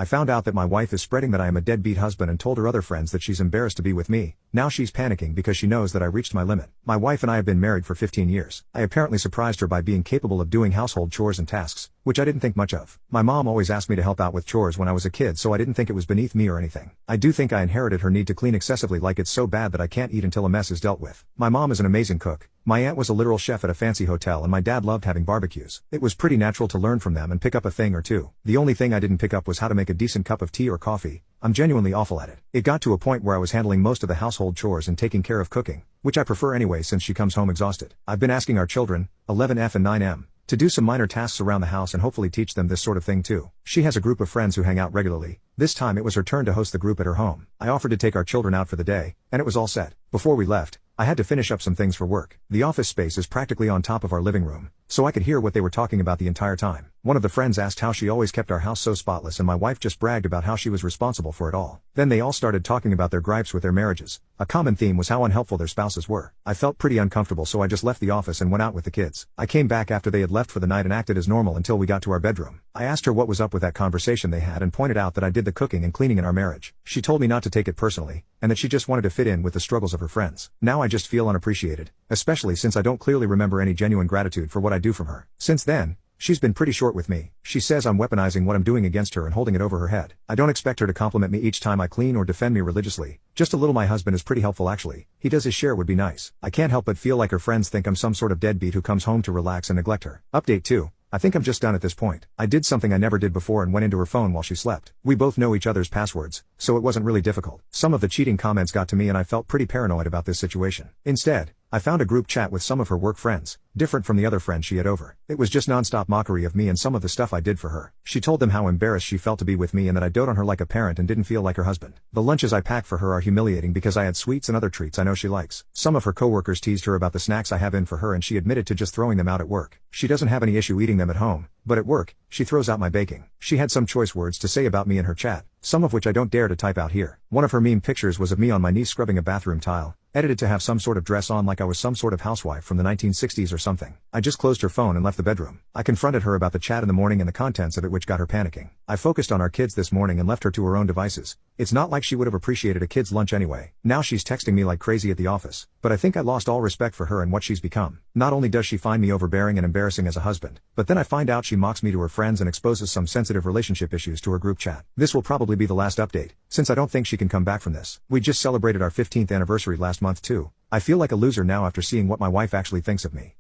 I found out that my wife is spreading that I am a deadbeat husband and told her other friends that she's embarrassed to be with me. Now she's panicking because she knows that I reached my limit. My wife and I have been married for 15 years. I apparently surprised her by being capable of doing household chores and tasks, which I didn't think much of. My mom always asked me to help out with chores when I was a kid, so I didn't think it was beneath me or anything. I do think I inherited her need to clean excessively, like it's so bad that I can't eat until a mess is dealt with. My mom is an amazing cook. My aunt was a literal chef at a fancy hotel and my dad loved having barbecues. It was pretty natural to learn from them and pick up a thing or two. The only thing I didn't pick up was how to make a decent cup of tea or coffee. I'm genuinely awful at it. It got to a point where I was handling most of the household chores and taking care of cooking, which I prefer anyway since she comes home exhausted. I've been asking our children, 11F and 9M, to do some minor tasks around the house and hopefully teach them this sort of thing too. She has a group of friends who hang out regularly. This time it was her turn to host the group at her home. I offered to take our children out for the day, and it was all set. Before we left, I had to finish up some things for work. The office space is practically on top of our living room, so I could hear what they were talking about the entire time. One of the friends asked how she always kept our house so spotless, and my wife just bragged about how she was responsible for it all. Then they all started talking about their gripes with their marriages. A common theme was how unhelpful their spouses were. I felt pretty uncomfortable, so I just left the office and went out with the kids. I came back after they had left for the night and acted as normal until we got to our bedroom. I asked her what was up with that conversation they had and pointed out that I did the cooking and cleaning in our marriage. She told me not to take it personally, and that she just wanted to fit in with the struggles of her friends. Now I just feel unappreciated, especially since I don't clearly remember any genuine gratitude for what I do from her. Since then, she's been pretty short with me. She says I'm weaponizing what I'm doing against her and holding it over her head. I don't expect her to compliment me each time I clean or defend me religiously. Just a little. My husband is pretty helpful actually. He does his share would be nice. I can't help but feel like her friends think I'm some sort of deadbeat who comes home to relax and neglect her. Update 2. I think I'm just done at this point. I did something I never did before and went into her phone while she slept. We both know each other's passwords, so it wasn't really difficult. Some of the cheating comments got to me and I felt pretty paranoid about this situation. Instead, I found a group chat with some of her work friends, different from the other friends she had over. It was just non-stop mockery of me and some of the stuff I did for her. She told them how embarrassed she felt to be with me and that I dote on her like a parent and didn't feel like her husband. The lunches I pack for her are humiliating because I had sweets and other treats I know she likes. Some of her coworkers teased her about the snacks I have in for her and she admitted to just throwing them out at work. She doesn't have any issue eating them at home, but at work, she throws out my baking. She had some choice words to say about me in her chat, some of which I don't dare to type out here. One of her meme pictures was of me on my knees scrubbing a bathroom tile, edited to have some sort of dress on like I was some sort of housewife from the 1960s or something. I just closed her phone and left the bedroom. I confronted her about the chat in the morning and the contents of it, which got her panicking. I focused on our kids this morning and left her to her own devices. It's not like she would have appreciated a kid's lunch anyway. Now she's texting me like crazy at the office, but I think I lost all respect for her and what she's become. Not only does she find me overbearing and embarrassing as a husband, but then I find out she mocks me to her friends and exposes some sensitive relationship issues to her group chat. This will probably be the last update, since I don't think she can come back from this. We just celebrated our 15th anniversary last month too. I feel like a loser now after seeing what my wife actually thinks of me.